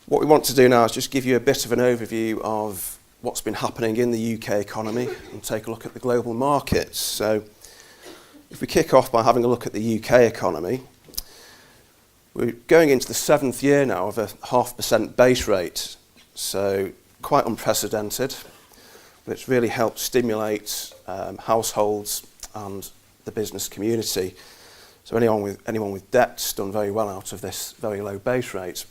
What we want to do now is just give you a bit of an overview of what's been happening in the UK economy and take a look at the global markets. So if we kick off by having a look at the UK economy, we're going into the 7th year now of a 0.5% base rate, so quite unprecedented, but it's really helped stimulate households and the business community. So anyone with debt's done very well out of this very low base rate.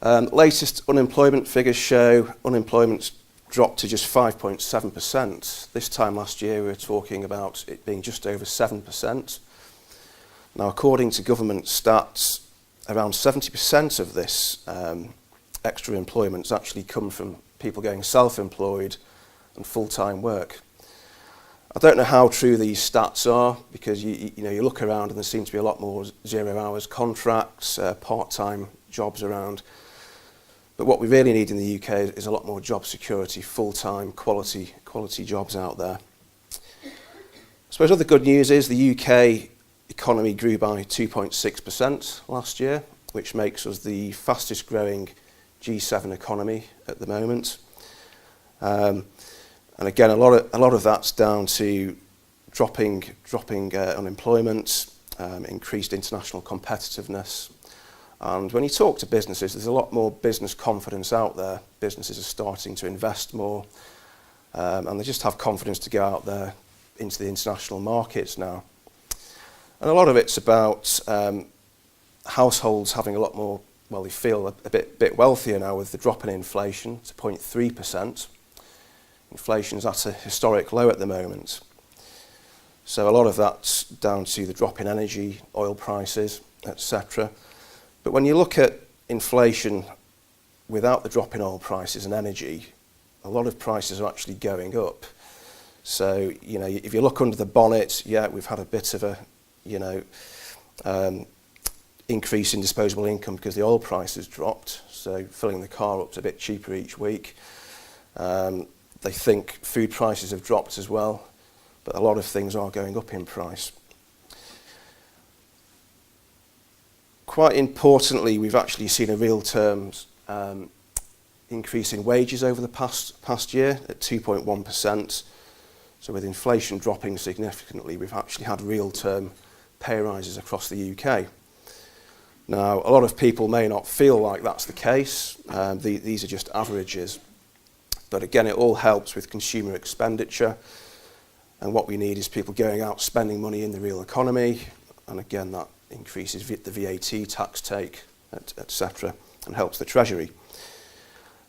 Latest unemployment figures show unemployment's dropped to just 5.7%. This time last year we were talking about it being just over 7%. Now, according to government stats, around 70% of this extra employment's actually come from people going self-employed and full-time work. I don't know how true these stats are, because you look around and there seem to be a lot more 0 hours contracts, part-time jobs around. But what we really need in the UK is a lot more job security, full-time, quality jobs out there. I suppose other good news is the UK economy grew by 2.6% last year, which makes us the fastest growing G7 economy at the moment. And again, a lot of that's down to dropping unemployment, increased international competitiveness. And when you talk to businesses, there's a lot more business confidence out there. Businesses are starting to invest more, and they just have confidence to go out there into the international markets now. And a lot of it's about households having a lot more, well, they feel a bit wealthier now with the drop in inflation to 0.3%. Inflation is at a historic low at the moment. So a lot of that's down to the drop in energy, oil prices, etc. But when you look at inflation without the drop in oil prices and energy, a lot of prices are actually going up. So, if you look under the bonnet, yeah, we've had a bit of a, increase in disposable income because the oil price has dropped. So filling the car up's a bit cheaper each week. They think food prices have dropped as well, but a lot of things are going up in price. Quite importantly, we've actually seen a real terms increase in wages over the past year at 2.1%. So with inflation dropping significantly, we've actually had real term pay rises across the UK. Now, a lot of people may not feel like that's the case. These are just averages. But again, it all helps with consumer expenditure. And what we need is people going out spending money in the real economy. And again, that increases the VAT tax take, etc., and helps the Treasury.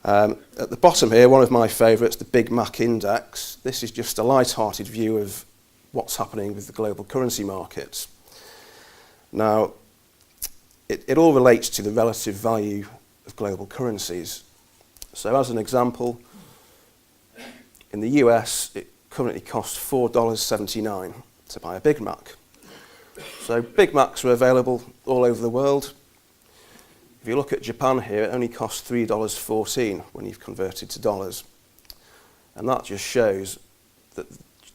At the bottom here, one of my favourites, the Big Mac Index. This is just a light-hearted view of what's happening with the global currency markets. Now, it all relates to the relative value of global currencies. So as an example, in the US, it currently costs $4.79 to buy a Big Mac. So Big Macs are available all over the world. If you look at Japan here, it only costs $3.14 when you've converted to dollars. And that just shows that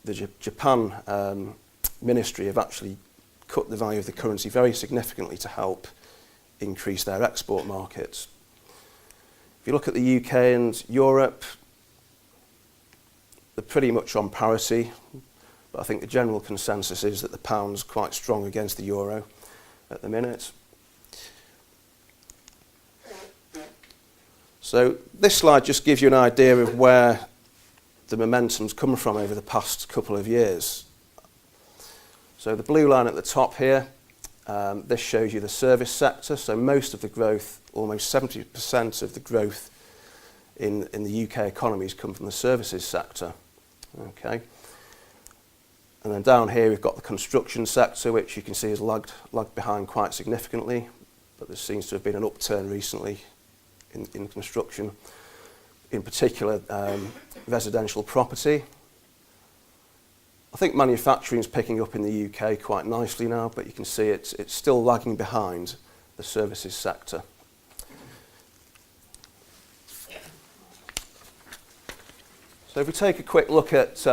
the Japan ministry have actually cut the value of the currency very significantly to help increase their export markets. If you look at the UK and Europe, they're pretty much on parity. But I think the general consensus is that the pound's quite strong against the euro at the minute. So this slide just gives you an idea of where the momentum's come from over the past couple of years. So the blue line at the top here, this shows you the service sector. So most of the growth, almost 70% of the growth in the UK economy has come from the services sector. Okay. And then down here we've got the construction sector, which you can see has lagged behind quite significantly, but there seems to have been an upturn recently in construction, in particular residential property. I think manufacturing is picking up in the UK quite nicely now, but you can see it's still lagging behind the services sector. So if we take a quick look at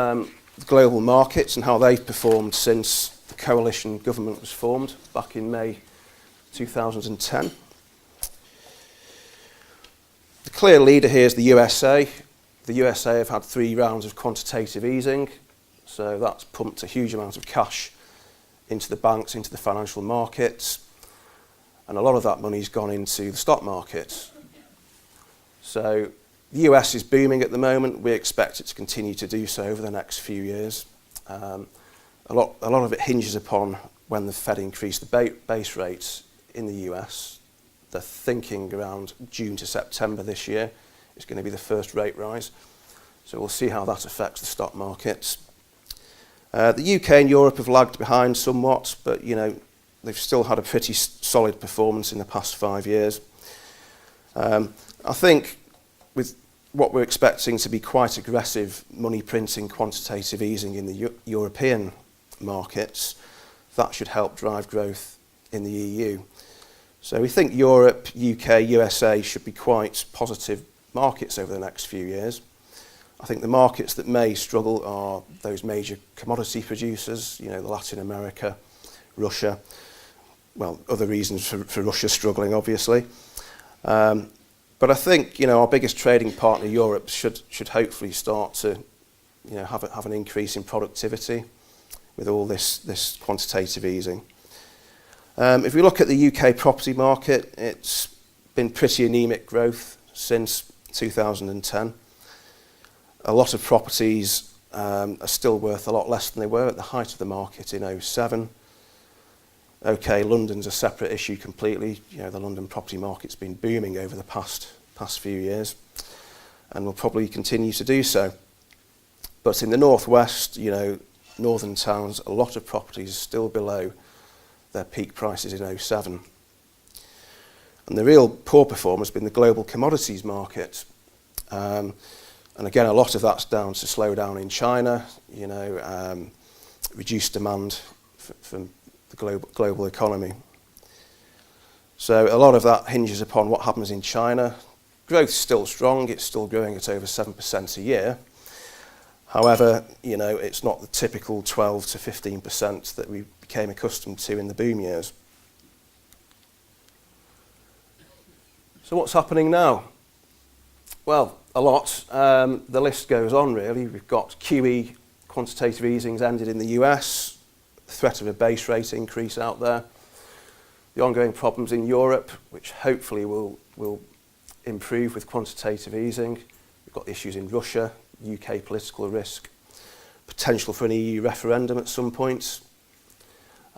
the global markets and how they've performed since the coalition government was formed back in May 2010. Clear leader here is the USA. The USA have had 3 rounds of quantitative easing, so that's pumped a huge amount of cash into the banks, into the financial markets, and a lot of that money's gone into the stock market. So the US is booming at the moment. We expect it to continue to do so over the next few years. A lot of it hinges upon when the Fed increase the base rates in the US. They're thinking around June to September this year is going to be the first rate rise. So we'll see how that affects the stock markets. The UK and Europe have lagged behind somewhat, but they've still had a pretty solid performance in the past 5 years. I think with what we're expecting to be quite aggressive money printing, quantitative easing in the European markets, that should help drive growth in the EU. So we think Europe, UK, USA should be quite positive markets over the next few years. I think the markets that may struggle are those major commodity producers, Latin America, Russia. Well, other reasons for Russia struggling, obviously. But I think our biggest trading partner, Europe, should hopefully start to have an increase in productivity with all this quantitative easing. If we look at the UK property market, it's been pretty anemic growth since 2010. A lot of properties are still worth a lot less than they were at the height of the market in 2007. Okay, London's a separate issue completely. The London property market's been booming over the past few years and will probably continue to do so. But in the northwest, northern towns, a lot of properties are still below their peak prices in 2007. And the real poor performer has been the global commodities market. And again, a lot of that's down to slowdown in China, reduced demand from the global economy. So a lot of that hinges upon what happens in China. Growth's still strong, it's still growing at over 7% a year. However, it's not the typical 12 to 15% that we became accustomed to in the boom years. So what's happening now? Well, a lot. The list goes on, really. We've got QE, quantitative easings ended in the US, the threat of a base rate increase out there, the ongoing problems in Europe, which hopefully will improve with quantitative easing. We've got issues in Russia, UK political risk, potential for an EU referendum at some point.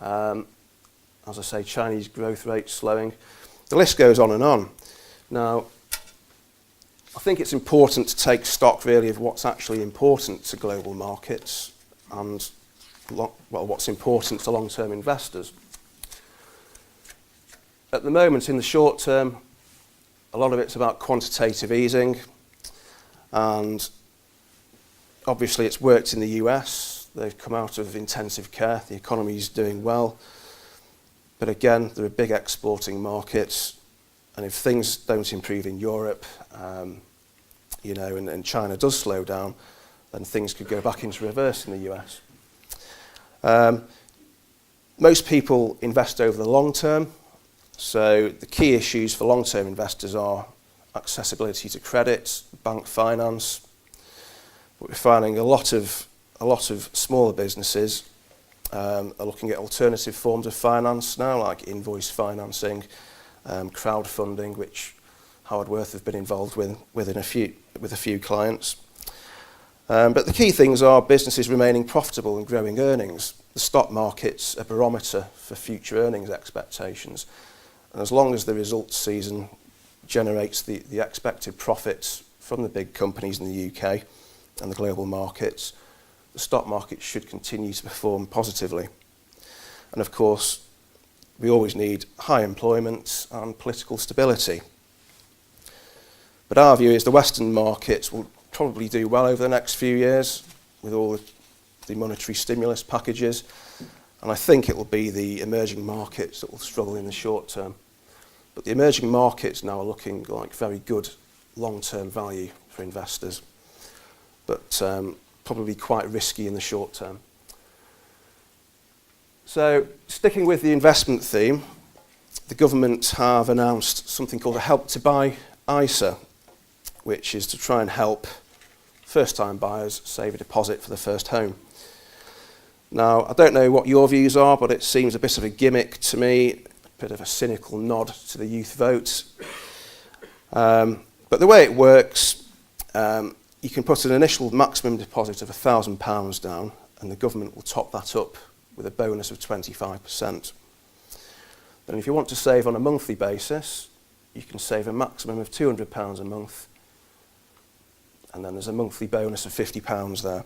As I say, Chinese growth rate slowing. The list goes on and on. Now, I think it's important to take stock really of what's actually important to global markets and what's important to long-term investors. At the moment, in the short term, a lot of it's about quantitative easing, and obviously it's worked in the US. They've come out of intensive care, the economy's doing well, but again, they're a big exporting market, and if things don't improve in Europe, and China does slow down, then things could go back into reverse in the US. Most people invest over the long term, so the key issues for long-term investors are accessibility to credit, bank finance. But we're finding a lot of smaller businesses are looking at alternative forms of finance now, like invoice financing, crowdfunding, which Howard Worth have been involved with a few clients. But the key things are businesses remaining profitable and growing earnings. The stock market's a barometer for future earnings expectations. And as long as the results season generates the expected profits from the big companies in the UK and the global markets, the stock market should continue to perform positively. And of course, we always need high employment and political stability. But our view is the Western markets will probably do well over the next few years with all the monetary stimulus packages. And I think it will be the emerging markets that will struggle in the short term. But the emerging markets now are looking like very good long-term value for investors, but probably quite risky in the short term. So, sticking with the investment theme, the government have announced something called a Help to Buy ISA. which is to try and help first-time buyers save a deposit for the first home. Now, I don't know what your views are, but it seems a bit of a gimmick to me, a bit of a cynical nod to the youth vote. But the way it works, you can put an initial maximum deposit of £1,000 down, and the government will top that up with a bonus of 25%. Then if you want to save on a monthly basis, you can save a maximum of £200 a month, and then there's a monthly bonus of £50 there.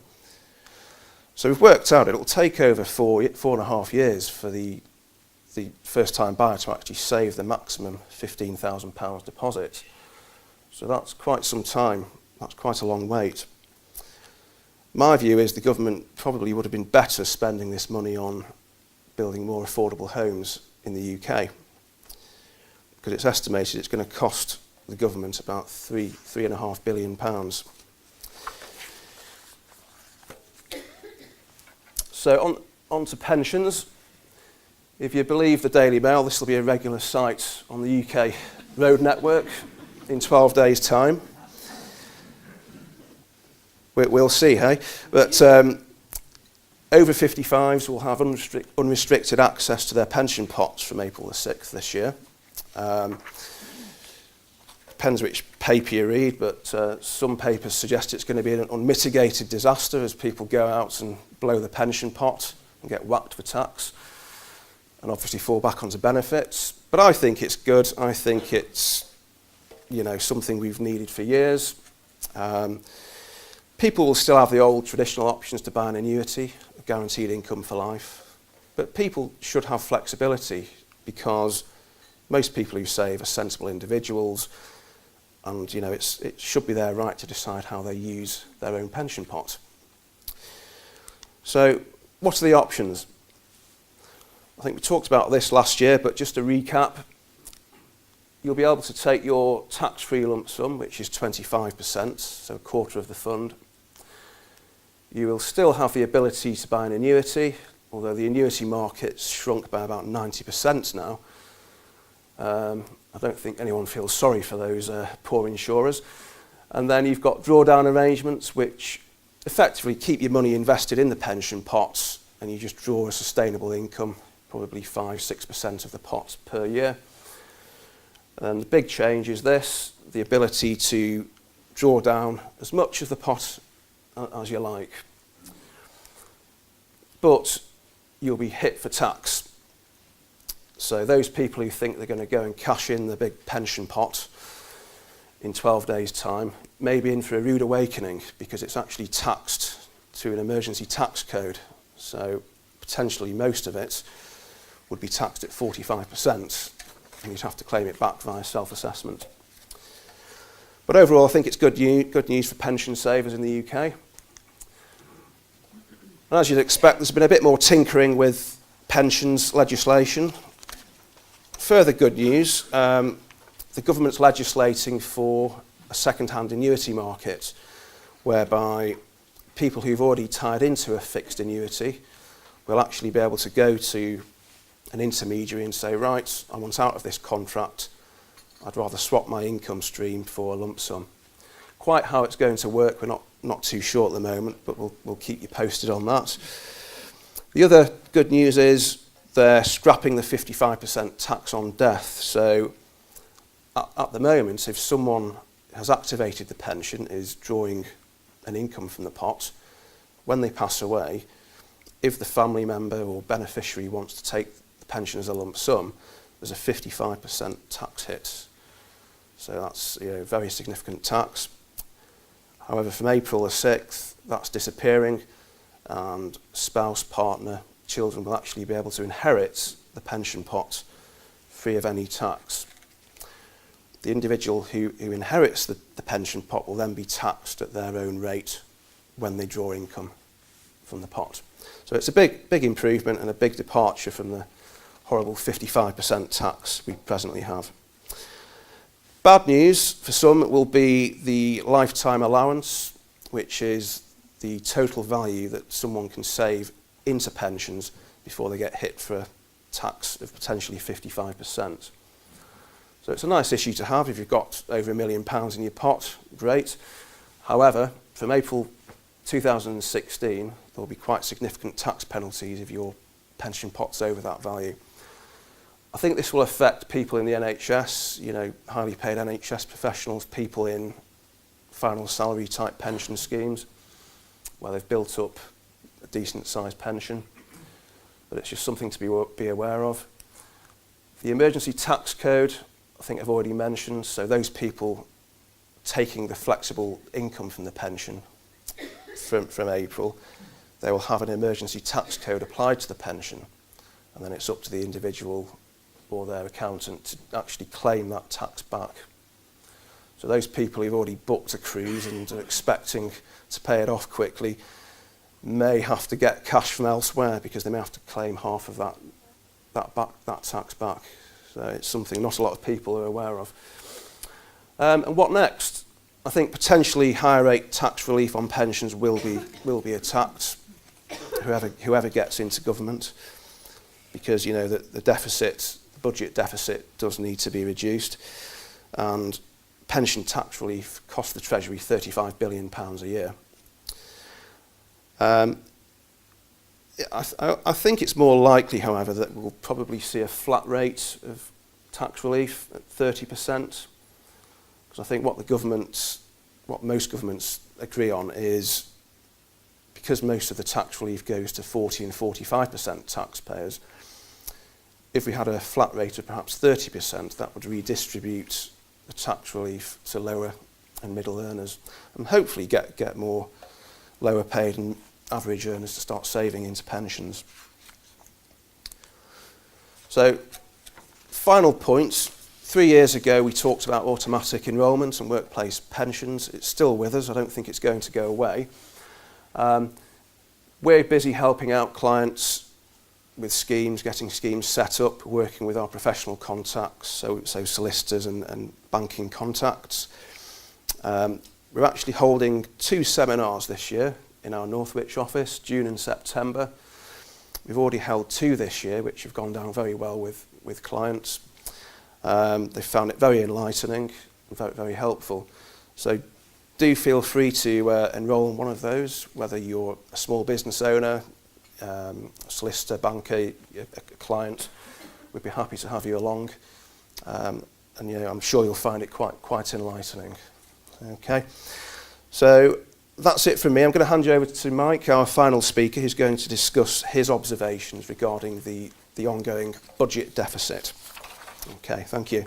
So we've worked out it'll take over 4.5 years for the first-time buyer to actually save the maximum £15,000 deposit. So that's quite some time. That's quite a long wait. My view is the government probably would have been better spending this money on building more affordable homes in the UK, because it's estimated it's going to cost the government about £3.5 billion. So on to pensions. If you believe the Daily Mail, this will be a regular sight on the UK road network in 12 days' time. We'll see, hey? But over 55s will have unrestricted access to their pension pots from April the 6th this year. Depends which paper you read, but some papers suggest it's going to be an unmitigated disaster as people go out and blow the pension pot and get whacked for tax and obviously fall back onto benefits. But I think it's good. I think it's, something we've needed for years. People will still have the old traditional options to buy an annuity, a guaranteed income for life. But people should have flexibility, because most people who save are sensible individuals, and it should be their right to decide how they use their own pension pot. So what are the options? I think we talked about this last year, but just to recap, you'll be able to take your tax-free lump sum, which is 25%, so a quarter of the fund. You will still have the ability to buy an annuity, although the annuity market's shrunk by about 90% now. I don't think anyone feels sorry for those poor insurers. And then you've got drawdown arrangements, which effectively keep your money invested in the pension pots, and you just draw a sustainable income, probably 5-6% of the pot per year. And the big change is this, the ability to draw down as much of the pot as you like. But you'll be hit for tax. So those people who think they're going to go and cash in the big pension pot in 12 days' time may be in for a rude awakening, because it's actually taxed to an emergency tax code. So potentially most of it would be taxed at 45%, and you'd have to claim it back via self-assessment. But overall, I think it's good news for pension savers in the UK. And as you'd expect, there's been a bit more tinkering with pensions legislation. Further good news, the government's legislating for a second-hand annuity market, whereby people who've already tied into a fixed annuity will actually be able to go to an intermediary and say, right, I want out of this contract, I'd rather swap my income stream for a lump sum. Quite how it's going to work, we're not too sure at the moment, but we'll keep you posted on that. The other good news is they're scrapping the 55% tax on death. So at the moment, if someone has activated the pension, is drawing an income from the pot, when they pass away, if the family member or beneficiary wants to take the pension as a lump sum, there's a 55% tax hit. So that's very significant tax. However, from April the 6th, that's disappearing, and spouse, partner, children will actually be able to inherit the pension pot free of any tax. The individual who inherits the pension pot will then be taxed at their own rate when they draw income from the pot. So it's a big improvement and a big departure from the horrible 55% tax we presently have. Bad news for some will be the lifetime allowance, which is the total value that someone can save into pensions before they get hit for a tax of potentially 55%. So it's a nice issue to have. If you've got over £1 million in your pot, great. However, from April 2016, there will be quite significant tax penalties if your pension pot's over that value. I think this will affect people in the NHS, you know, highly paid NHS professionals, people in final salary type pension schemes where they've built up a decent sized pension. But it's just something to be aware of. The emergency tax code, I think I've already mentioned, so those people taking the flexible income from the pension from April, they will have an emergency tax code applied to the pension, and then it's up to the individual or their accountant to actually claim that tax back. So those people who've already booked a cruise and are expecting to pay it off quickly may have to get cash from elsewhere because they may have to claim half of that tax back. So it's something not a lot of people are aware of. And what next? I think potentially higher rate tax relief on pensions will be attacked, whoever gets into government, because you know the deficit, the budget deficit, does need to be reduced, and pension tax relief costs the Treasury £35 billion a year. I think it's more likely, however, that we'll probably see a flat rate of tax relief at 30%, because I think what most governments agree on is, because most of the tax relief goes to 40 and 45% taxpayers, if we had a flat rate of perhaps 30%, that would redistribute the tax relief to lower and middle earners, and hopefully get more lower paid and average earners to start saving into pensions. So, final points. 3 years ago we talked about automatic enrolment and workplace pensions. It's still with us. I don't think it's going to go away. We're busy helping out clients with schemes, getting schemes set up, working with our professional contacts, so solicitors and banking contacts. We're actually holding 2 seminars this year in our Northwich office, June and September. We've already held 2 this year, which have gone down very well with clients. They found it very enlightening and very, very helpful. So do feel free to enrol in one of those, whether you're a small business owner, a solicitor, banker, a client. We'd be happy to have you along. And you know, I'm sure you'll find it quite enlightening. Okay, so that's it from me. I'm going to hand you over to Mike, our final speaker, who's going to discuss his observations regarding the ongoing budget deficit. Okay, thank you.